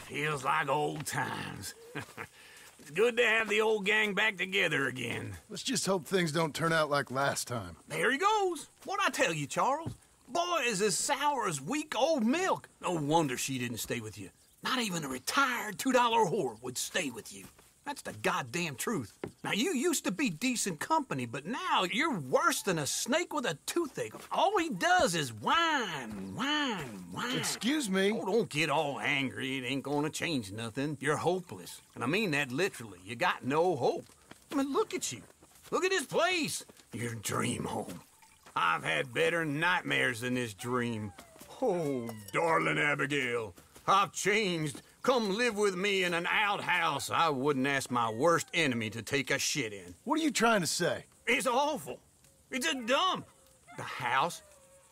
Feels like old times. It's good to have the old gang back together again. Let's just hope things don't turn out like last time. There he goes. What'd I tell you, Charles? Boy is as sour as weak old milk. No wonder she didn't stay with you. Not even a retired $2 whore would stay with you. That's the goddamn truth. Now, you used to be decent company, but now you're worse than a snake with a toothache. All he does is whine. Excuse me? Oh, don't get all angry. It ain't gonna change nothing. You're hopeless. And I mean that literally. You got no hope. I mean, look at you. Look at this place. Your dream home. I've had better nightmares than this dream. Oh, darling Abigail, I've changed. Come live with me in an outhouse I wouldn't ask my worst enemy to take a shit in. What are you trying to say? It's awful. It's a dump. The house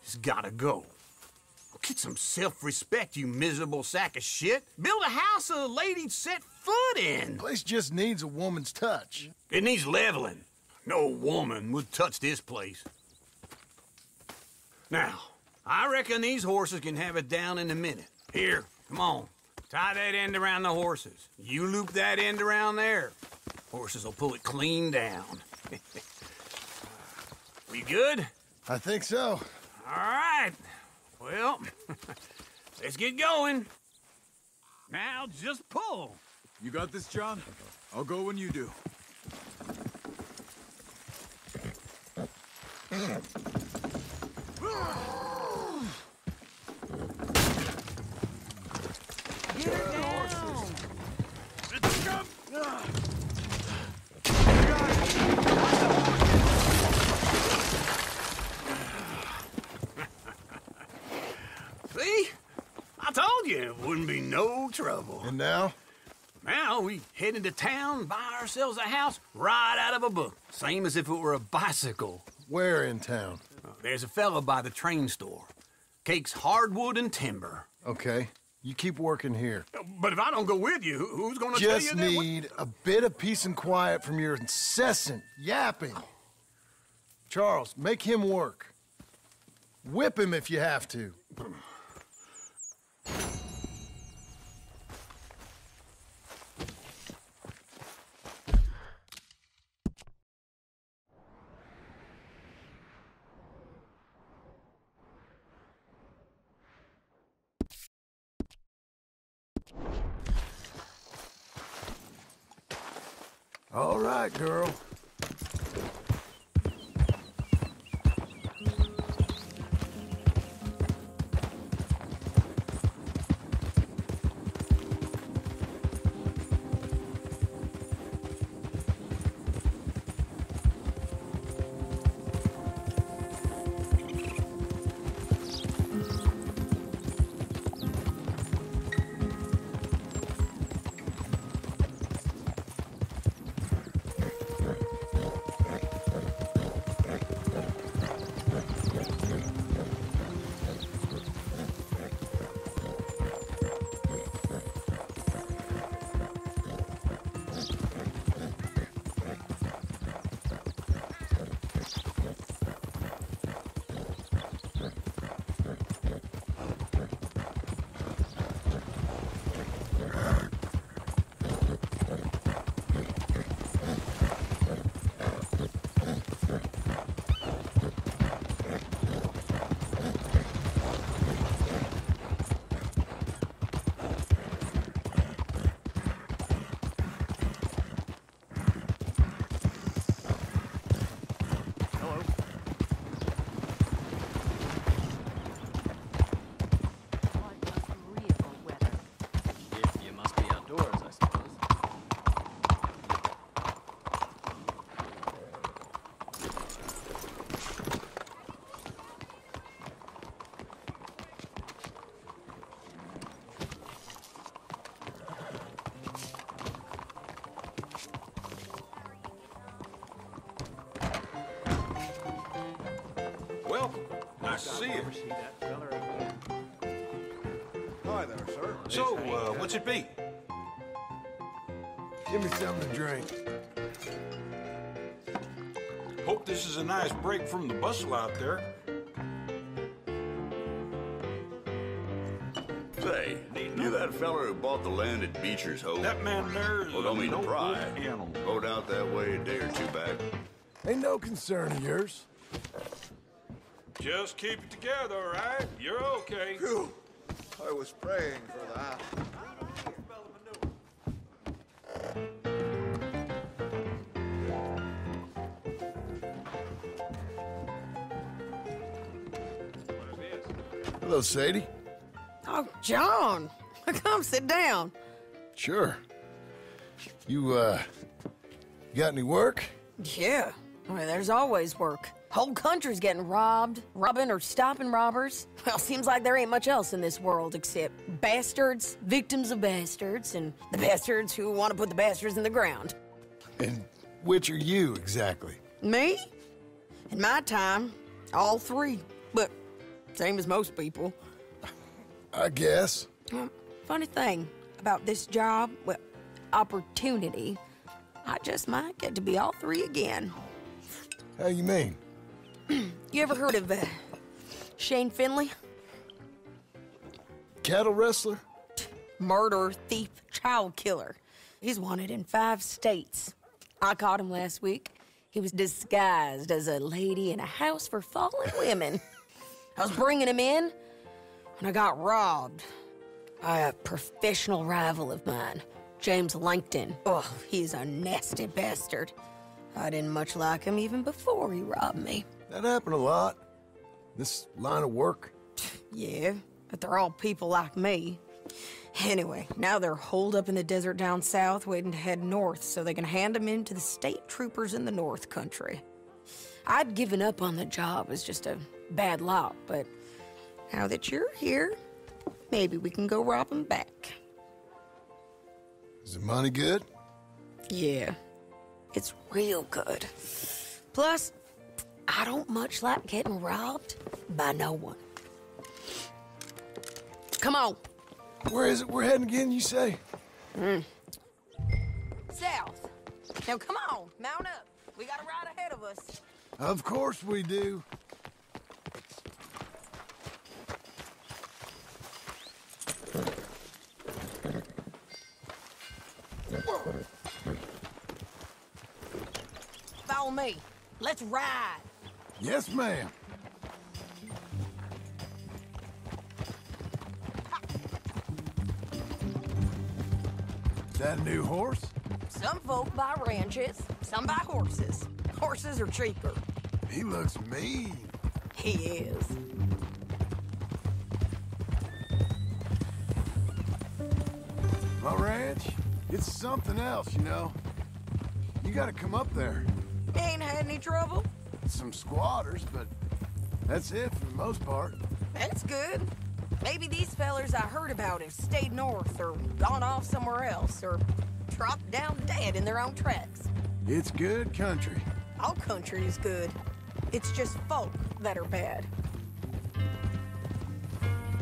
has gotta go. Get some self-respect, you miserable sack of shit. Build a house a lady'd set foot in. The place just needs a woman's touch. It needs leveling. No woman would touch this place. Now, I reckon these horses can have it down in a minute. Here, come on. Tie that end around the horses. You loop that end around there. Horses will pull it clean down. We good? I think so. All right. Well, let's get going. Now just pull. You got this, John? I'll go when you do. Get her down. Let's go! See? I told you it wouldn't be no trouble. And now? Now we head into town, buy ourselves a house right out of a book. Same as if it were a bicycle. Where in town? There's a fella by the train store. Cakes hardwood and timber. Okay. You keep working here. But if I don't go with you, who's gonna tell you Just that? need a bit of peace and quiet from your incessant yapping. Charles, make him work. Whip him if you have to. All right, girl. Nice to see you. Hi there, sir. So, what's it be? Give me something to drink. Hope this is a nice break from the bustle out there. Say, you You that feller who bought the land at Beecher's Hope? That man there is Well, don't mean to no pry. good animal. Rode out that way a day or two back. Ain't no concern of yours. Just keep it together, all right? You're okay. Phew. I was praying for that. Hello, Sadie. Oh, John, come sit down. Sure. You got any work? Yeah, well, there's always work. Whole country's getting robbed, robbing or stopping robbers. Well, seems like there ain't much else in this world except bastards, victims of bastards, and the bastards who want to put the bastards in the ground. And which are you, exactly? Me? In my time, all three. But same as most people. I guess. Funny thing about this job, well, opportunity, I just might get to be all three again. How you mean? You ever heard of Shane Finley? Cattle wrestler? Murderer, thief, child killer. He's wanted in 5 states. I caught him last week. He was disguised as a lady in a house for fallen women. I was bringing him in when I got robbed by a professional rival of mine, James Langton. Oh, he's a nasty bastard. I didn't much like him even before he robbed me. That happened a lot. This line of work. Yeah, but they're all people like me. Anyway, now they're holed up in the desert down south, waiting to head north so they can hand them in to the state troopers in the north country. I'd given up on the job as just a bad lot, but now that you're here, maybe we can go rob them back. Is the money good? Yeah, it's real good. Plus, I don't much like getting robbed by no one. Come on. Where is it we're heading again, you say? South. Now come on, mount up. We got a ride ahead of us. Of course we do. Follow me. Let's ride. Yes, ma'am. Is that a new horse? Some folk buy ranches, some buy horses. Horses are cheaper. He looks mean. He is. My ranch, it's something else, you know. You gotta come up there. Ain't had any trouble? Some squatters, but that's it for the most part. That's good. Maybe these fellers I heard about have stayed north or gone off somewhere else or dropped down dead in their own tracks. It's good country. All country is good. It's just folk that are bad.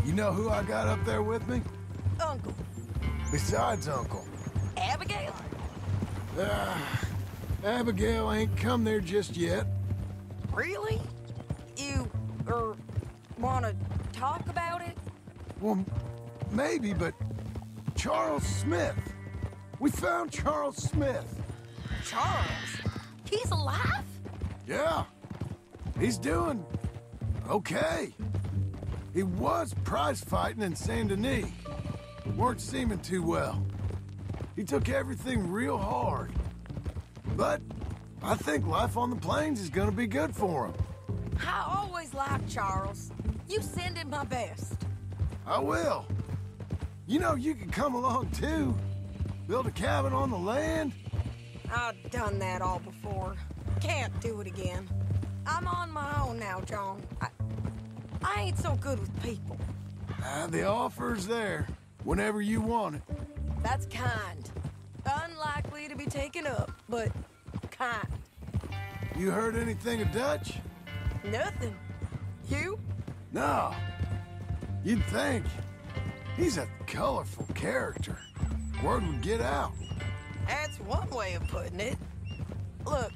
You know who I got up there with me? Uncle. Besides Uncle. Abigail? Abigail ain't come there just yet. Really? You, wanna talk about it? Well, maybe, but Charles Smith. We found Charles Smith. Charles? He's alive? Yeah. He's doing okay. He was prize fighting in Saint Denis. Weren't seeming too well. He took everything real hard. But I think life on the plains is gonna be good for him. I always liked Charles. You send him my best. I will. You know, you can come along too. Build a cabin on the land. I've done that all before. Can't do it again. I'm on my own now, John. I ain't so good with people. The offer's there, whenever you want it. That's kind. Unlikely to be taken up, but kind. You heard anything of Dutch? Nothing. You? No. You'd think. He's a colorful character. Word would get out. That's one way of putting it. Look,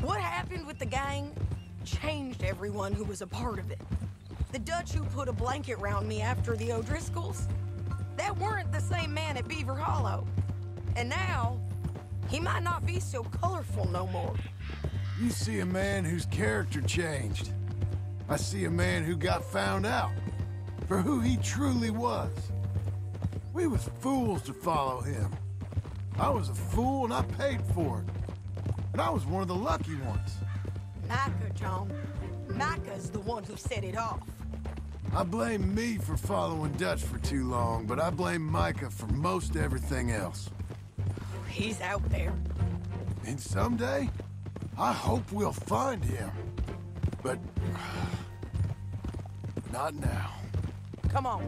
what happened with the gang changed everyone who was a part of it. The Dutch who put a blanket round me after the O'Driscolls, That weren't the same man at Beaver Hollow. And now, he might not be so colorful no more. You see a man whose character changed. I see a man who got found out for who he truly was. We was fools to follow him. I was a fool and I paid for it. And I was one of the lucky ones. Micah, John. Micah's the one who set it off. I blame me for following Dutch for too long, but I blame Micah for most everything else. He's out there. And someday, I hope we'll find him. But... not now. Come on.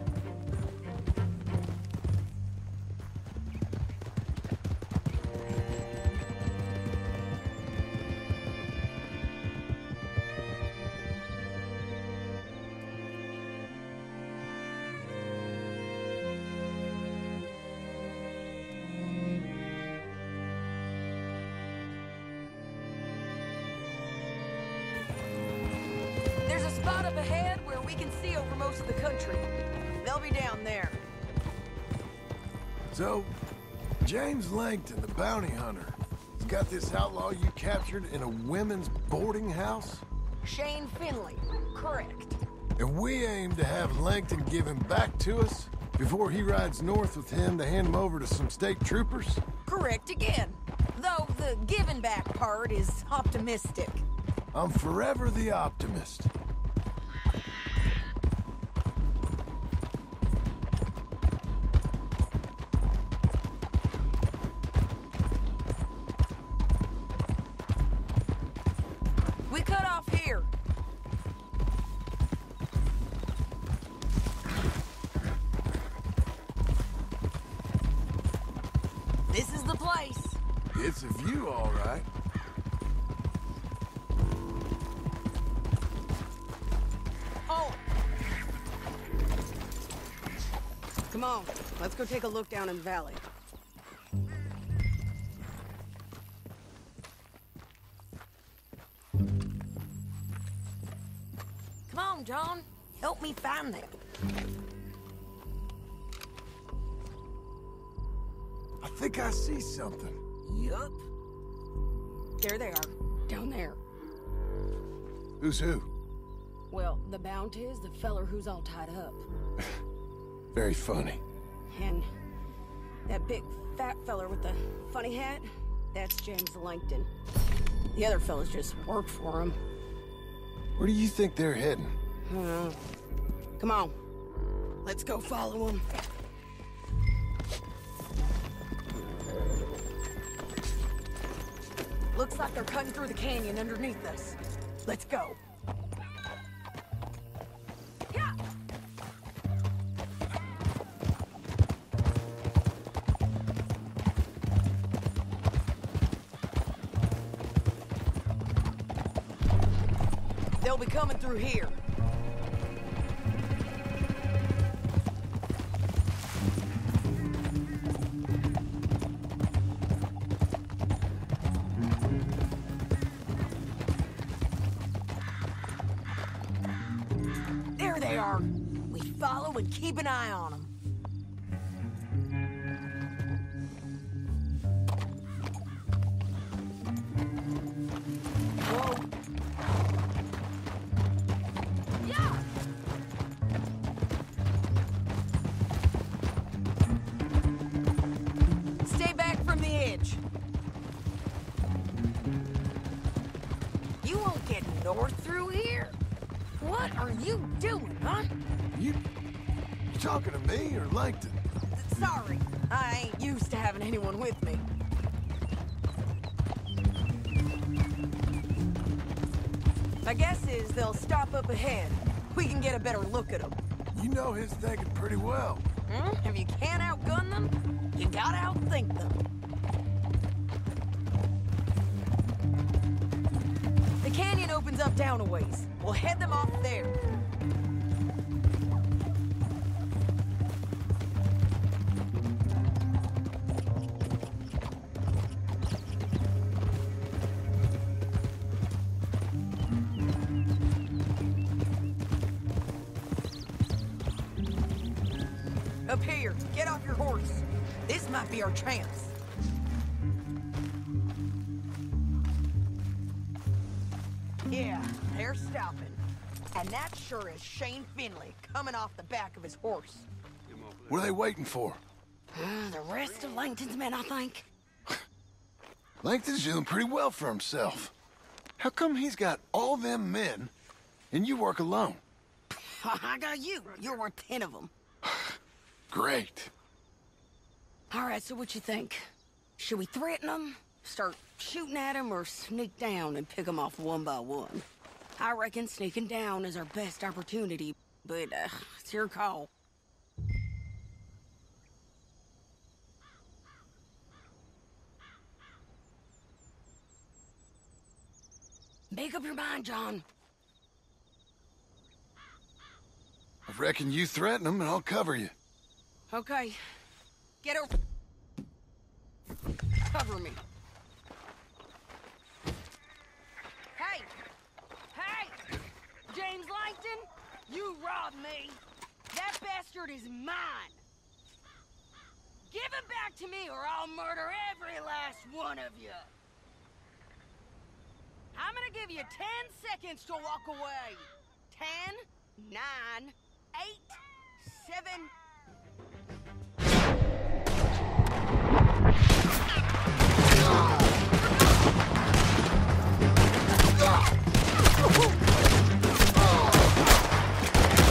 There's a spot up ahead where we can see over most of the country. They'll be down there. So, James Langton, the bounty hunter, has got this outlaw you captured in a women's boarding house? Shane Finley. Correct. And we aim to have Langton give him back to us before he rides north with him to hand him over to some state troopers? Correct again. Though the giving back part is optimistic. I'm forever the optimist. We cut off here. This is the place. It's a view, all right. Oh! Come on, let's go take a look down in the valley. Come on, John. Help me find them. I think I see something. Yup. There they are, down there. Who's who? Well, the Bounty is the feller who's all tied up. Very funny. And that big fat feller with the funny hat, that's James Langton. The other fellas just work for him. Where do you think they're heading? Come on. Let's go follow them. Looks like they're cutting through the canyon underneath us. Let's go. Yeah. They'll be coming through here. There they are. We follow and keep an eye on them. Whoa. Yeah! Stay back from the edge. You won't get north through here? What are you doing, huh? You talking to me or Langton? Sorry, I ain't used to having anyone with me. My guess is they'll stop up ahead. We can get a better look at them. You know his thinking pretty well. If you can't outgun them, you gotta outthink them. The canyon opens up down a ways. We'll head them off there. Up here, get off your horse. This might be our chance. Yeah, they're stopping. And that sure is Shane Finley coming off the back of his horse. What are they waiting for? The rest of Langton's men, I think. Langton's doing pretty well for himself. How come he's got all them men, and you work alone? I got you. You're worth 10 of them. Great. All right, so what you think? Should we threaten them, start shooting at them, or sneak down and pick them off one by one? I reckon sneaking down is our best opportunity, but it's your call. Make up your mind, John. I reckon you threaten them and I'll cover you. Okay. Get over. Cover me. Hey! Hey! James Langton, you robbed me. That bastard is mine. Give it back to me or I'll murder every last one of you. I'm gonna give you 10 seconds to walk away. 10, 9, 8, 7...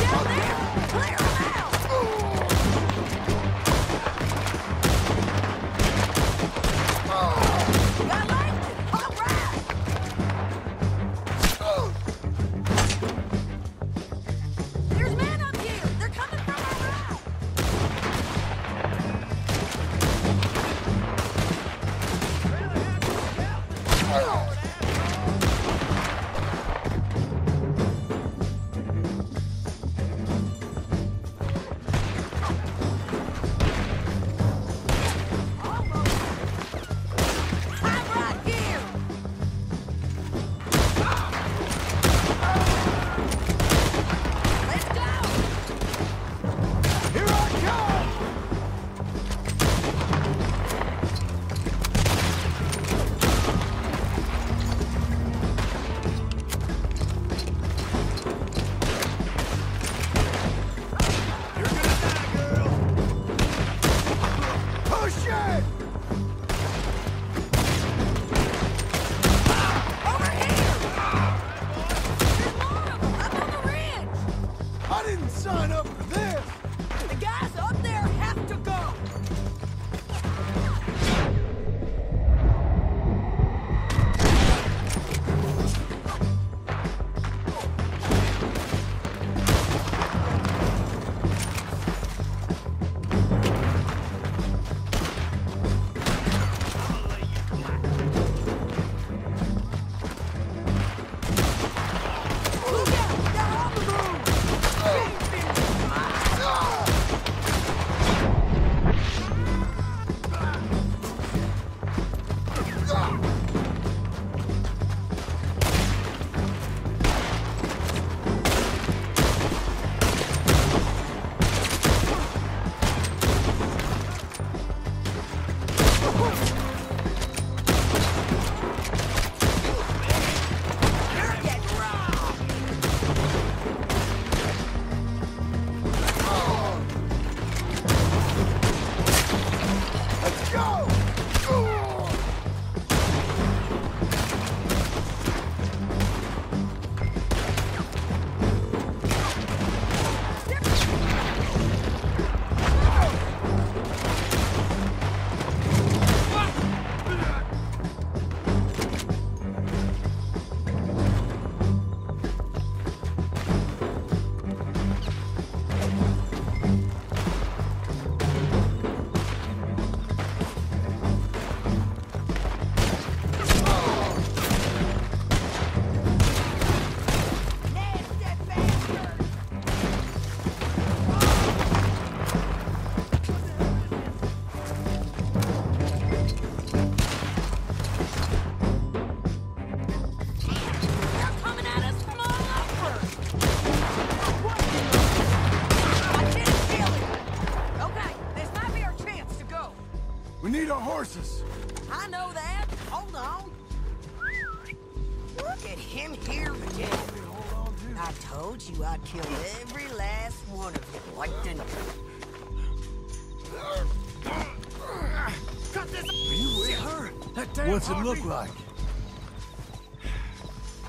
Down there! Clear them out! Got Langton! All right! There's men up here! They're coming from our right! We need our horses. I know that. Hold on. Look at him here again. Hold on, dude. I told you I'd kill every last one of you, Langton. Cut this! Are you with her? That damn What's it look like?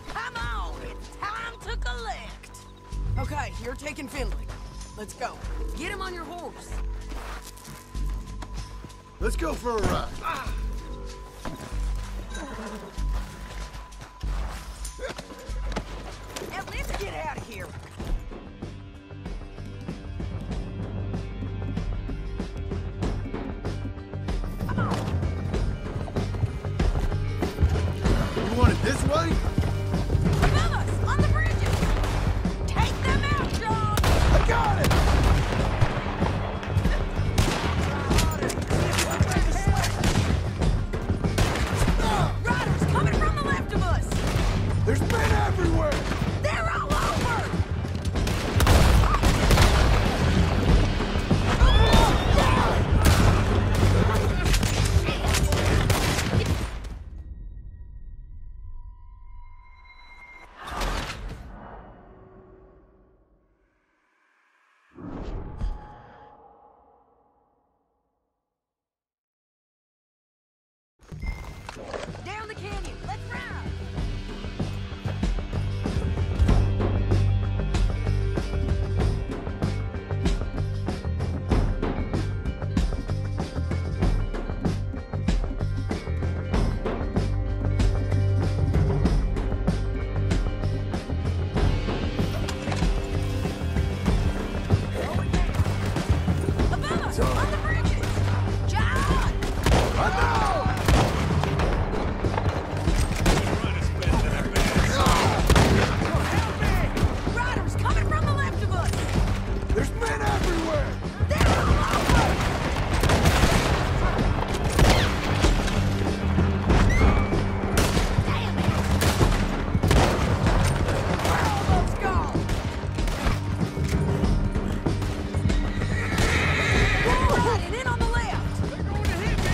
Come on, it's time to collect. Okay, you're taking Finley. Let's go. Get him on your horse. Let's go for a ride. Now let's get out of here. You want it this way? Above us, on the bridges. Take them out, John. I got it! Riders coming from the left of us. There's men everywhere! They're all over. Down the canyon. Let's ride. Above us, on the bridges. John! I know! Riders coming from the left of us. There's men everywhere! They're all over. Damn it! We're almost gone. Riding in on the left. They're going to hit me.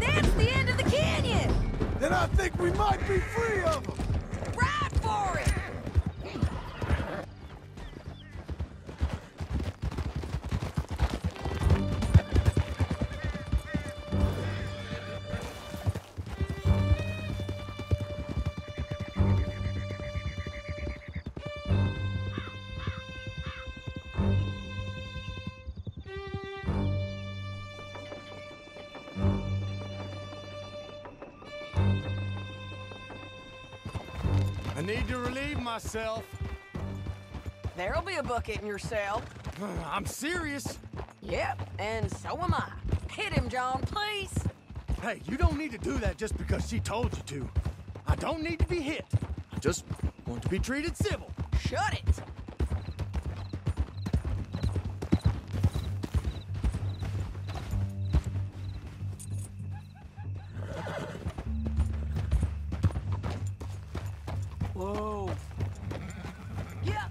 That's the end of the canyon. Then I think we might be free of them! Ride for it. I need to relieve myself. There'll be a bucket in your cell. I'm serious. Yep, and so am I. Hit him, John, please. Hey, you don't need to do that just because she told you to. I don't need to be hit. I just want to be treated civil. Shut it. Whoa. Yep.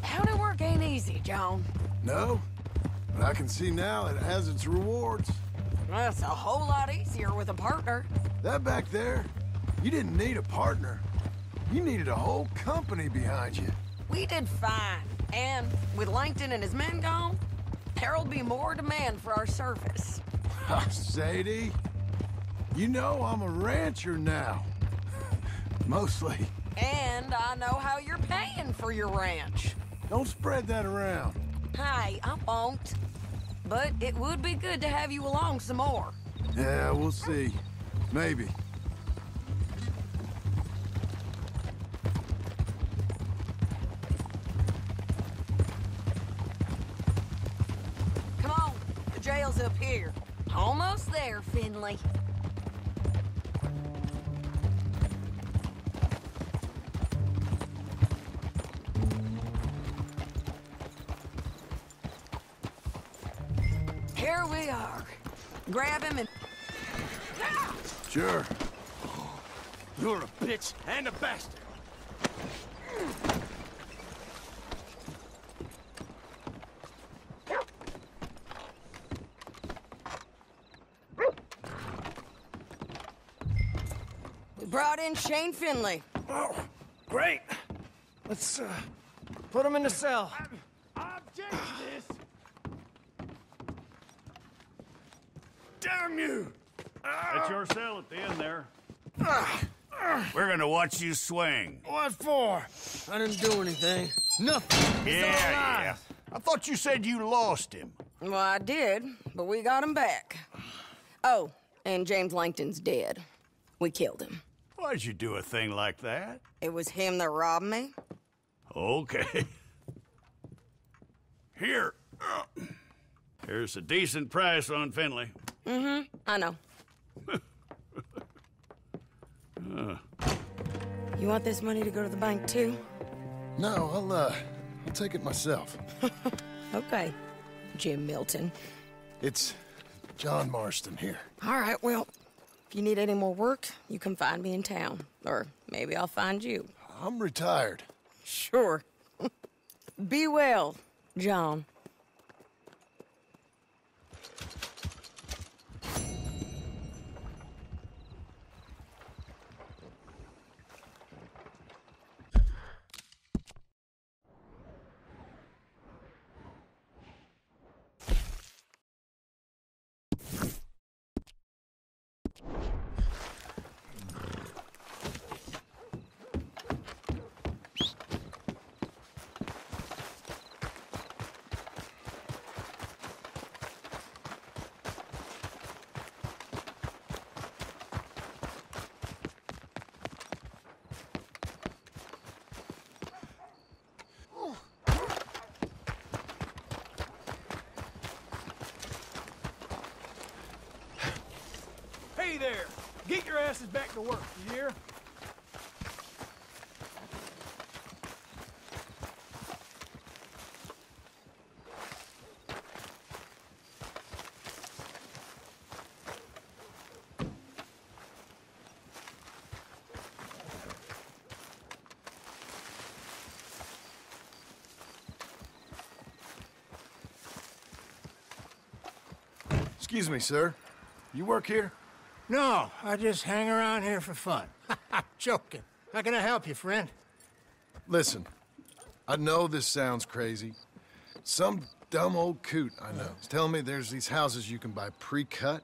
County work ain't easy, John. No, but I can see now it has its rewards. That's a whole lot easier with a partner. That back there, you didn't need a partner. You needed a whole company behind you. We did fine. And with Langton and his men gone, there'll be more demand for our service. Sadie, you know I'm a rancher now. Mostly. And I know how you're paying for your ranch. Don't spread that around. Hey, I won't. But it would be good to have you along some more. Yeah, we'll see. Maybe. Come on, the jail's up here. Almost there, Finley. Here we are. Grab him and Sure. You're a bitch and a bastard. We brought in Shane Finley. Oh, great. Let's, put him in the cell. I object to this. Damn you! That's your cell at the end there. We're gonna watch you swing. What for? I didn't do anything. Nothing. It's all lies. I thought you said you lost him. Well, I did, but we got him back. Oh, and James Langton's dead. We killed him. Why'd you do a thing like that? It was him that robbed me. Okay. Here. Here's a decent price on Finley. Mm-hmm, I know. You want this money to go to the bank, too? No, I'll take it myself. Okay, Jim Milton. It's John Marston here. All right, well, if you need any more work, you can find me in town. Or maybe I'll find you. I'm retired. Sure. Be well, John. Hey there! Get your asses back to work, you hear? Excuse me, sir. You work here? No, I just hang around here for fun. Joking. How can I help you, friend? Listen, I know this sounds crazy. Some dumb old coot I know is telling me there's these houses you can buy pre-cut.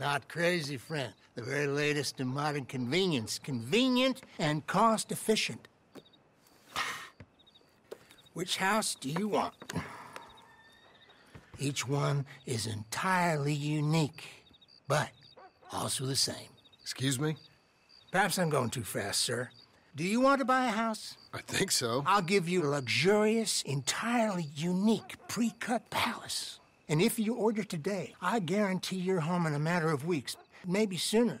Not crazy, friend. The very latest in modern convenience. Convenient and cost-efficient. Which house do you want? Each one is entirely unique, but also the same. Excuse me? Perhaps I'm going too fast, sir. Do you want to buy a house? I think so. I'll give you a luxurious, entirely unique pre-cut palace. And if you order today, I guarantee you're home in a matter of weeks, maybe sooner.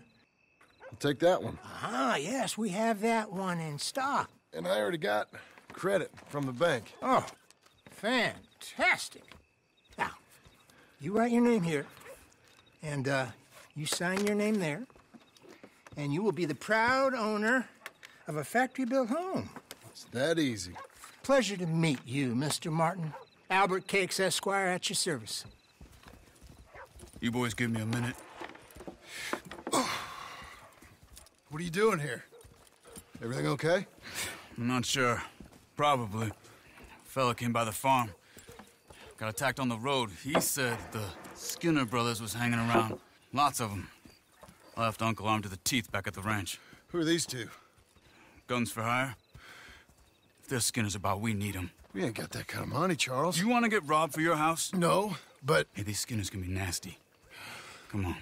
I'll take that one. Ah, yes, we have that one in stock. And I already got credit from the bank. Oh, fantastic. Now, you write your name here, and you sign your name there, and you will be the proud owner of a factory-built home. It's that easy. Pleasure to meet you, Mr. Martin. Albert Cakes, Esquire, at your service. You boys give me a minute. What are you doing here? Everything okay? I'm not sure. Probably. Fella came by the farm. Got attacked on the road. He said the Skinner brothers was hanging around. Lots of them. I left Uncle armed to the teeth back at the ranch. Who are these two? Guns for hire. If there's Skinners about, we need them. We ain't got that kind of money, Charles. You want to get robbed for your house? No, but... Hey, these Skinners can be nasty. Come on.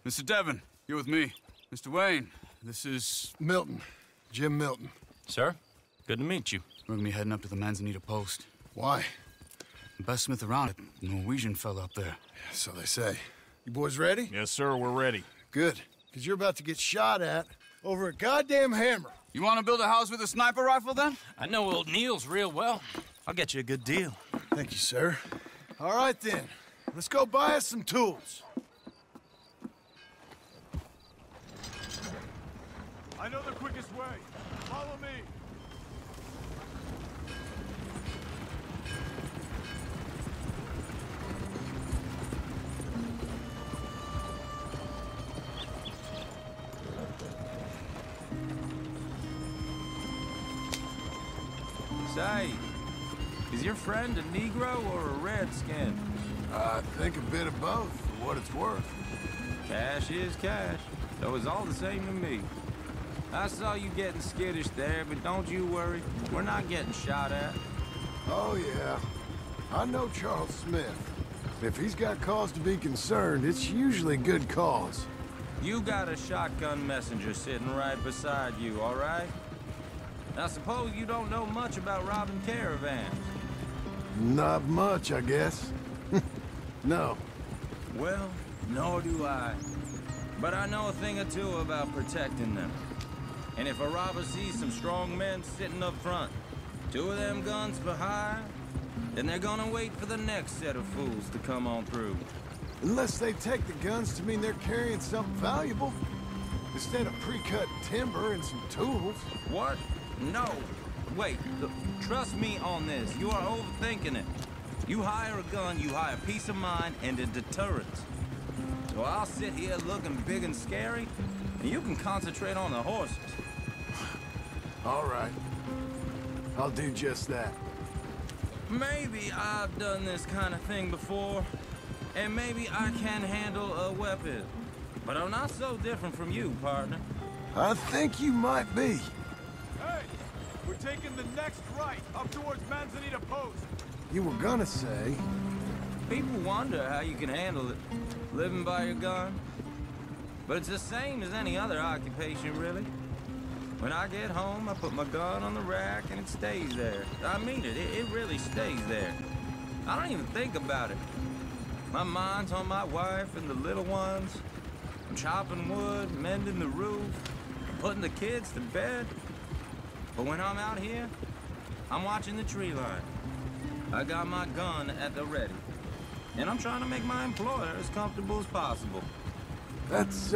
Mr. Devon, you're with me. Mr. Wayne, this is... Milton. Jim Milton. Sir, good to meet you. We're gonna be heading up to the Manzanita post. Why? The best smith around it, Norwegian fella up there. Yeah, so they say. You boys ready? Yes, sir, we're ready. Good, because you're about to get shot at over a goddamn hammer. You want to build a house with a sniper rifle, then? I know old Neil's real well. I'll get you a good deal. Thank you, sir. All right, then. Let's go buy us some tools. I know the quickest way. Follow me. Say, is your friend a Negro or a Redskin? I think a bit of both, for what it's worth. Cash is cash, so it's all the same to me. I saw you getting skittish there, but don't you worry. We're not getting shot at. Oh, yeah. I know Charles Smith. If he's got cause to be concerned, it's usually good cause. You got a shotgun messenger sitting right beside you, all right? I suppose you don't know much about robbing caravans. Not much, I guess. No. Well, nor do I. But I know a thing or two about protecting them. And if a robber sees some strong men sitting up front, 2 of them guns for hire, then they're gonna wait for the next set of fools to come on through. Unless they take the guns to mean they're carrying something valuable. Instead of pre-cut timber and some tools. What? No. Wait, look, trust me on this. You are overthinking it. You hire a gun, you hire peace of mind and a deterrence. So I'll sit here looking big and scary, and you can concentrate on the horses. All right. I'll do just that. Maybe I've done this kind of thing before, and maybe I can handle a weapon. But I'm not so different from you, partner. I think you might be. Hey! We're taking the next right, up towards Manzanita Post. You were gonna say... People wonder how you can handle it, living by your gun. But it's the same as any other occupation, really. When I get home, I put my gun on the rack and it stays there. I mean it, it really stays there. I don't even think about it. My mind's on my wife and the little ones. I'm chopping wood, mending the roof, putting the kids to bed. But when I'm out here, I'm watching the tree line. I got my gun at the ready. And I'm trying to make my employer as comfortable as possible. That's,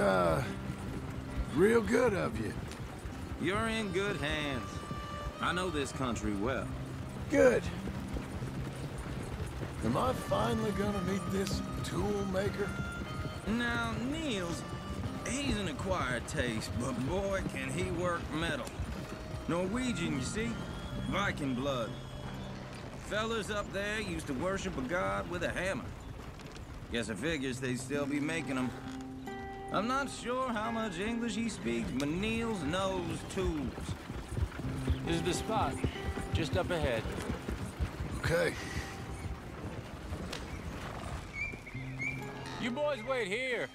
real good of you. You're in good hands. I know this country well. Good. Am I finally gonna meet this tool maker? Now, Niels, he's an acquired taste, but boy, can he work metal. Norwegian, you see? Viking blood. Fellas up there used to worship a god with a hammer. Guess I figures they'd still be making them. I'm not sure how much English he speaks, but Niels knows tools. This is the spot, just up ahead. Okay. You boys wait here.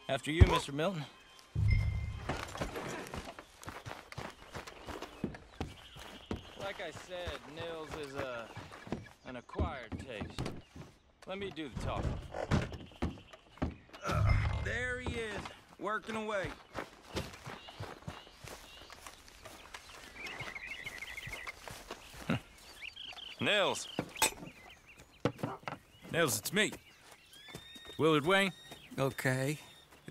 After you, Mr. Milton. Like I said, Nils is an acquired taste. Let me do the talking. There he is, working away. Nils. Nils, it's me. Willard Wayne. Okay.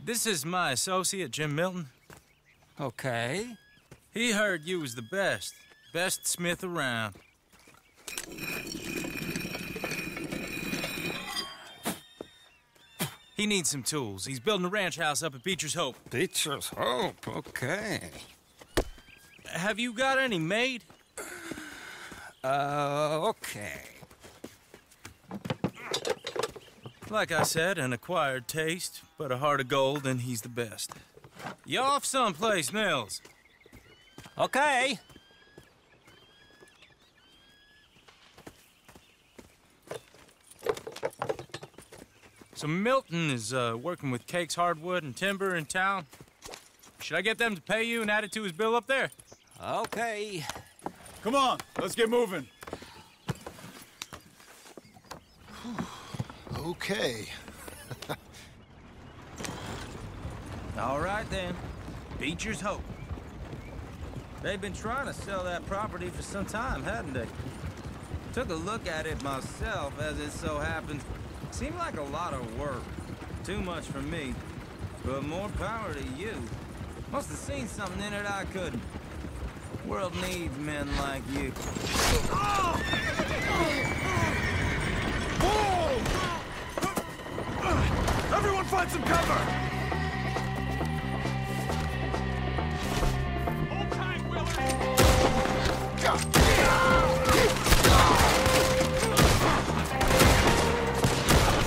This is my associate, Jim Milton. Okay. He heard you was the best. Best smith around. He needs some tools. He's building a ranch house up at Beecher's Hope. Beecher's Hope, okay. Have you got any made? Okay. Like I said, an acquired taste, but a heart of gold, and he's the best. You off someplace, Nils? Okay. So Milton is working with Cake's Hardwood and Timber in town. Should I get them to pay you and add it to his bill up there? Okay. Come on, let's get moving. Okay. All right, then. Beecher's Hope. They've been trying to sell that property for some time, hadn't they? Took a look at it myself, as it so happens. Seemed like a lot of work. Too much for me. But more power to you. Must have seen something in it I couldn't. World needs men like you. Whoa! Everyone find some cover! Hold tight, Willard!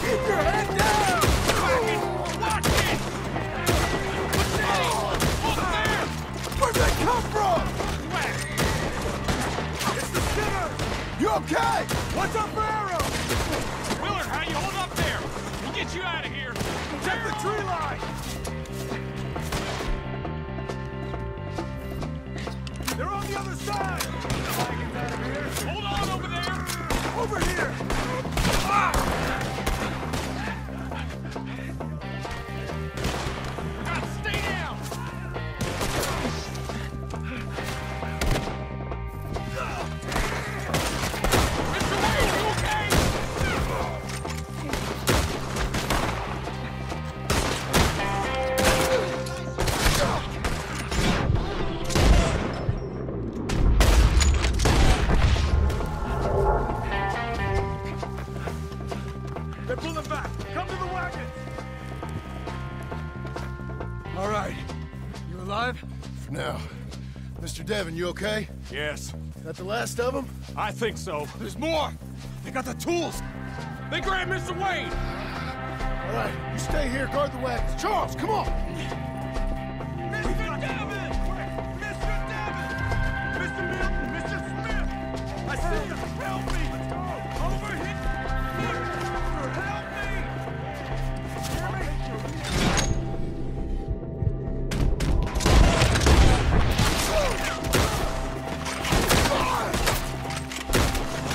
Keep your head down! Watch it! Over there! Where'd they come from? It's the Skinner! You okay? What's up for arrows? Willard, how you hold up there? We'll get you out of here. Check the tree line! They're on the other side! Hold on over there! Over here! Ah! God, stay down! Mr. Wayne, you okay? They're pulling back. Come to the wagons. All right. You alive? For now. Mr. Devon, you okay? Yes. That the last of them? I think so. There's more! They got the tools! They grabbed Mr. Wayne! All right, you stay here, guard the wagons. Charles, come on! Mr. Devon! Mr. Devon! Mr. Milton! Mr. Smith! I see you! Help me! Let's go! Over here! Help me! Hear me?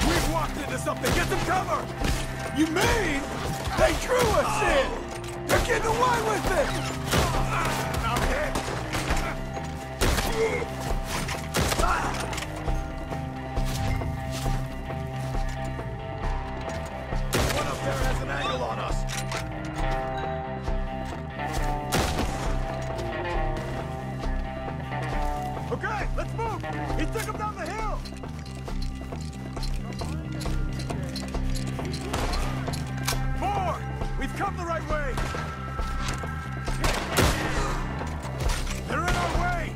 We've walked into something! Get some cover! You mean they drew us in? They're getting away with it! One up there has an angle on us! Okay, let's move! He took him down the hill! More! We've come the right way! They're in our way!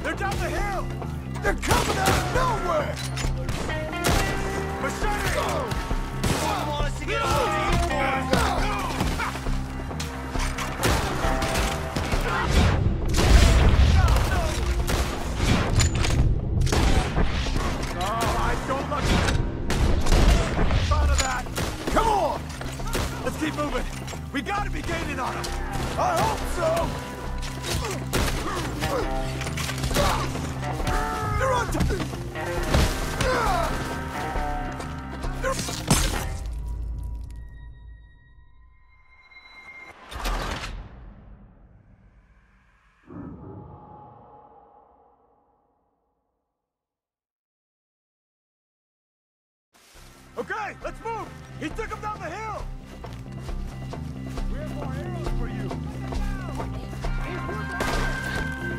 They're down the hill! They're coming out of nowhere! Machete! I want us to get a hold of you, I don't like of that! Come on! Let's keep moving! We gotta be gaining on them! I hope so! They're on top! Okay, let's move! He took him down the hill! We have more arrows for you!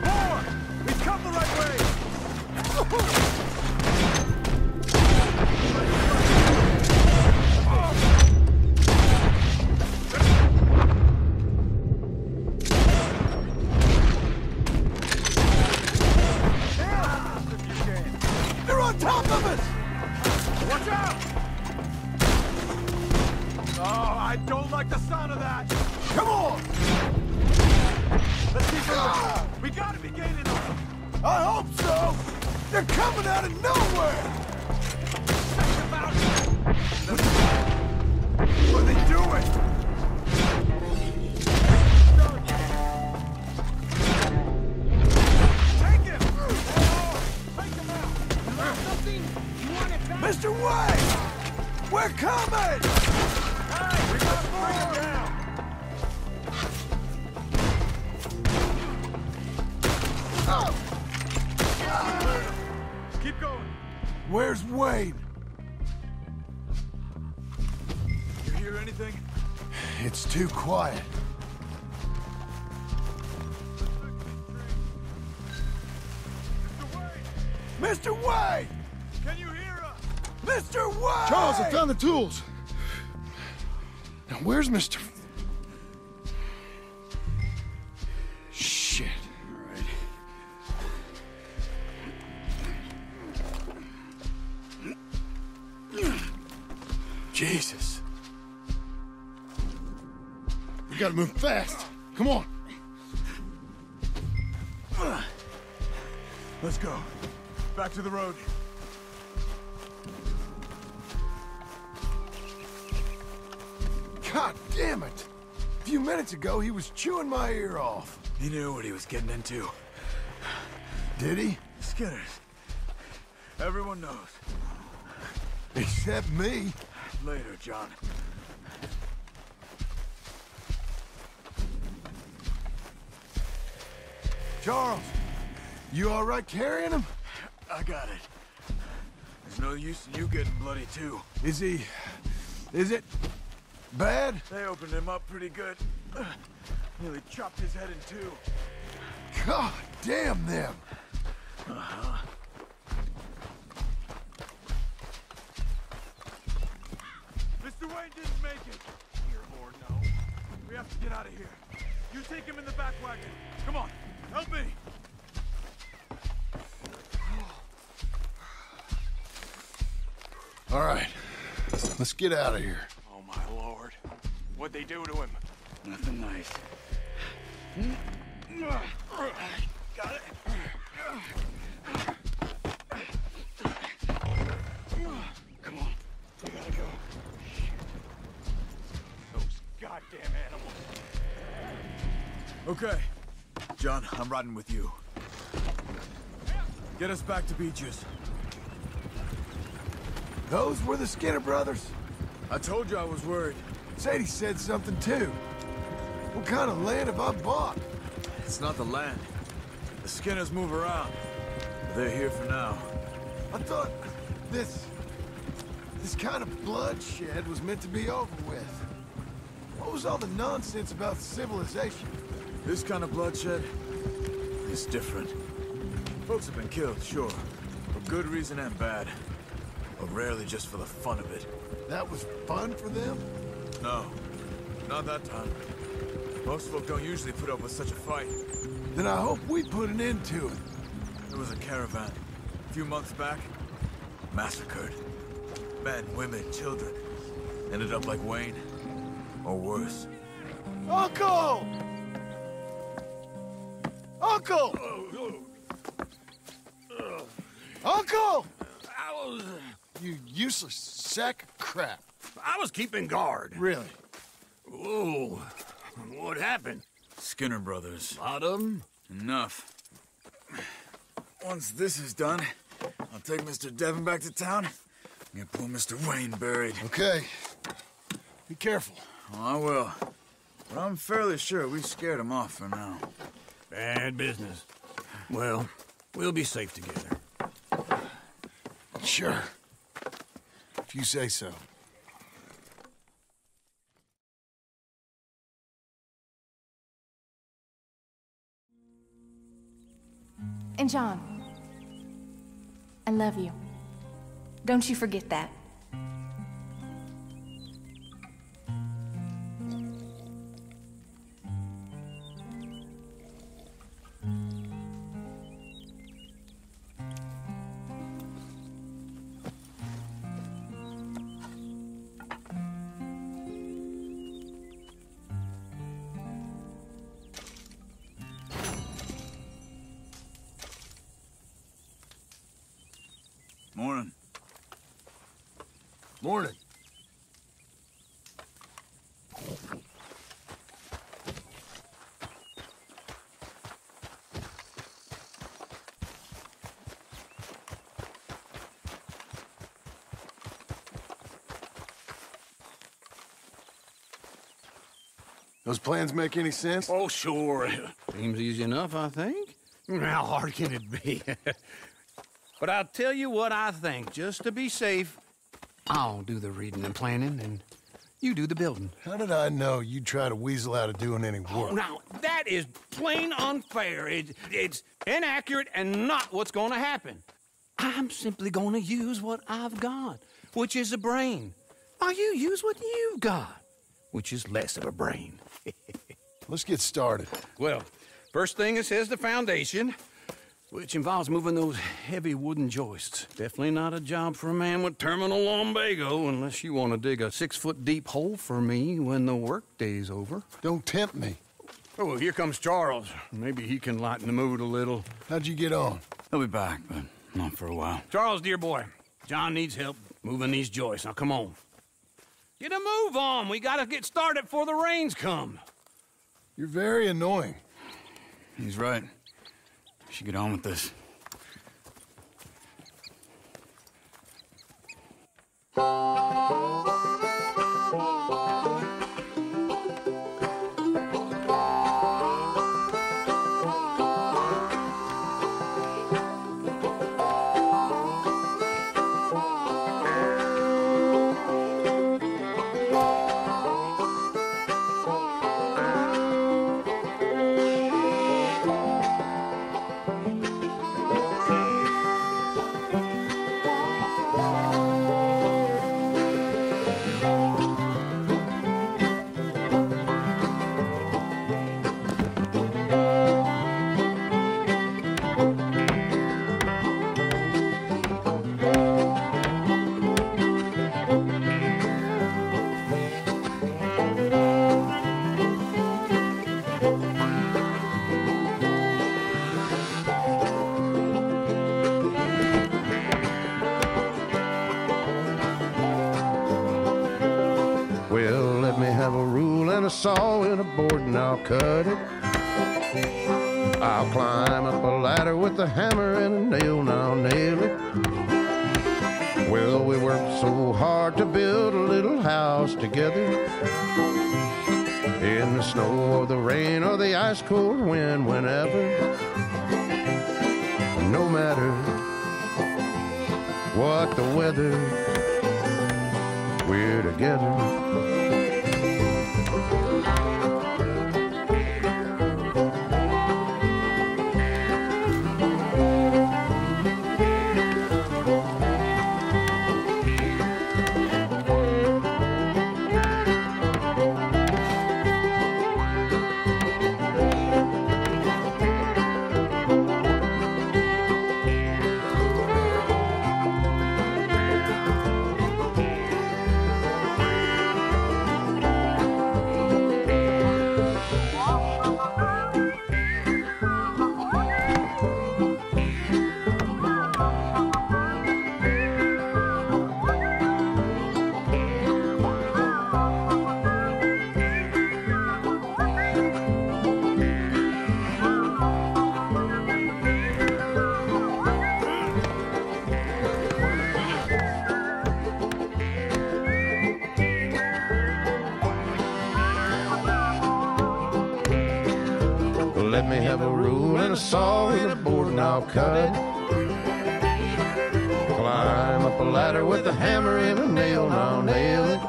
More! We've come the right way! They're on top of us! Watch out! Oh, I don't like the sound of that! Come on! Let's keep moving! We gotta be gaining on them! I hope so! They're coming out of nowhere! What are they doing? Take him! Take him out! You learned something? You want it back? Mr. Wayne! We're coming! Hey, we gotta bring him down! Keep going! Where's Wayne? You hear anything? It's too quiet. Mr. Wayne! Can you hear us? Mr. Wayne! Charles, I found the tools. Now, where's Mr. Shit. All right. Jesus. We gotta move fast. Come on. Let's go. Back to the road. God damn it! A few minutes ago, he was chewing my ear off. He knew what he was getting into. Did he? Skinners. Everyone knows. Except me. Later, John. Charles, you all right carrying him? I got it. There's no use in you getting bloody, too. Is it bad? They opened him up pretty good. Nearly chopped his head in two. God damn them! Uh-huh. Mr. Wayne didn't make it. Here or no. We have to get out of here. You take him in the back wagon. Come on, help me. All right, let's get out of here. Oh, my Lord. What'd they do to him? Nothing nice. Got it. Come on. We gotta go. Those goddamn animals. Okay. John, I'm riding with you. Get us back to Beaches. Those were the Skinner brothers? I told you I was worried. Sadie said something too. What kind of land have I bought? It's not the land. The Skinners move around. They're here for now. I thought this kind of bloodshed was meant to be over with. What was all the nonsense about civilization? This kind of bloodshed is different. Folks have been killed, sure. For good reason and bad. But rarely just for the fun of it. That was fun for them? No. Not that time. Most folk don't usually put up with such a fight. Then I hope we put an end to it. There was a caravan. A few months back. Massacred. Men, women, children. Ended up like Wayne. Or worse. Uncle! Uncle! Uncle! You useless sack of crap. I was keeping guard. Really? Whoa. What happened? Skinner brothers. Lot of them? Enough. Once this is done, I'll take Mr. Devon back to town and get poor Mr. Wayne buried. Okay. Be careful. Oh, I will. But I'm fairly sure we scared him off for now. Bad business. Well, we'll be safe together. Sure. If you say so. And John, I love you. Don't you forget that. Morning. Morning. Those plans make any sense? Oh, sure. Seems easy enough, I think. How hard can it be? But I'll tell you what I think, just to be safe. I'll do the reading and planning, and you do the building. How did I know you'd try to weasel out of doing any work? Oh, now, that is plain unfair. It's inaccurate and not what's going to happen. I'm simply gonna use what I've got, which is a brain. While you use what you've got, which is less of a brain. Let's get started. Well, first thing it says the foundation, which involves moving those heavy wooden joists. Definitely not a job for a man with terminal lumbago unless you want to dig a 6-foot deep hole for me when the workday's over. Don't tempt me. Oh, here comes Charles. Maybe he can lighten the mood a little. How'd you get on? He'll be back, but not for a while. Charles, dear boy, John needs help moving these joists. Now, come on. Get a move on. We gotta get started before the rains come. You're very annoying. He's right. We should get on with this. Well, let me have a rule and a saw and a board and I'll cut it. I'll climb up a ladder with a hammer and a nail and I'll nail it. Well, we worked so hard to build a little house together. In the snow or the rain or the ice cold wind, whenever. No matter what the weather, we're together. Let me have a rule and a saw and a board and I'll cut it. Climb up a ladder with a hammer and a nail and I'll nail it.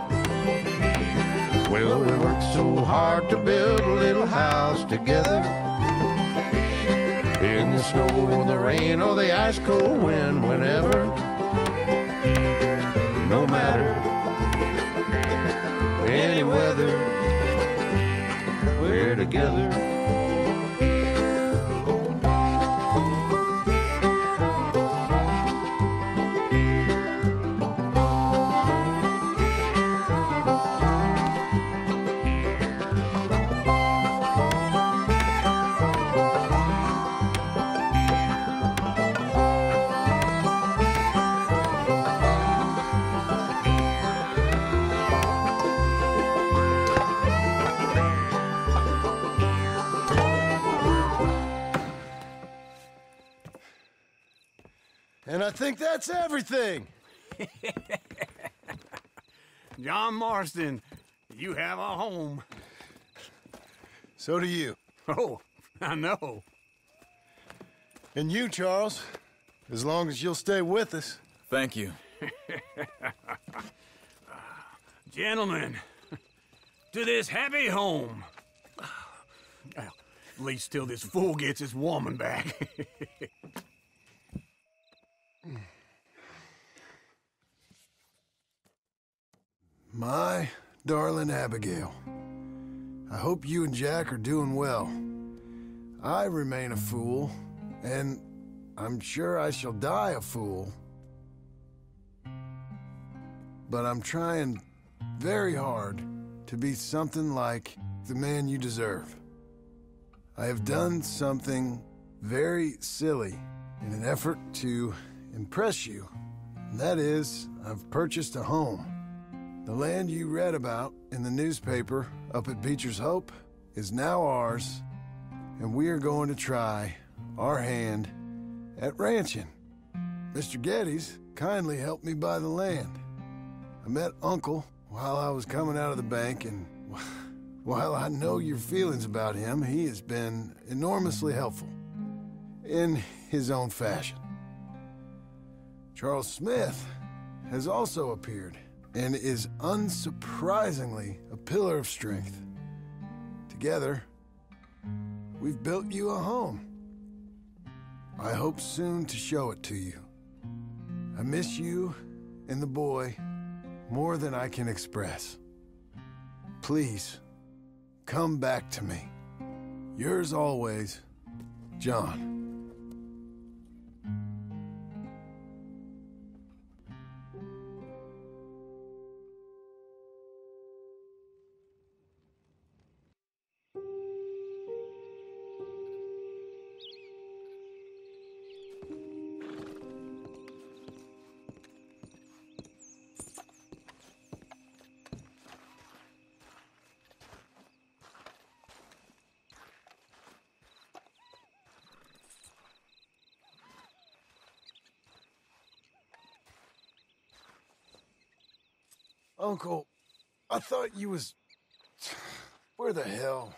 Well, we worked so hard to build a little house together. In the snow or the rain or the ice cold wind, whenever. No matter any weather, we're together. And I think that's everything. John Marston, you have a home. So do you. Oh, I know. And you, Charles, as long as you'll stay with us. Thank you. Gentlemen, to this happy home. Well, at least till this fool gets his woman back. My darling Abigail, I hope you and Jack are doing well. I remain a fool, and I'm sure I shall die a fool. But I'm trying very hard to be something like the man you deserve. I have done something very silly in an effort to impress you. And that is, I've purchased a home. The land you read about in the newspaper up at Beecher's Hope is now ours, and we are going to try our hand at ranching. Mr. Geddes kindly helped me buy the land. I met Uncle while I was coming out of the bank, and while I know your feelings about him, he has been enormously helpful in his own fashion. Charles Smith has also appeared and is unsurprisingly a pillar of strength. Together, we've built you a home. I hope soon to show it to you. I miss you and the boy more than I can express. Please, come back to me. Yours always, John. Uncle, I thought you was... Where the hell?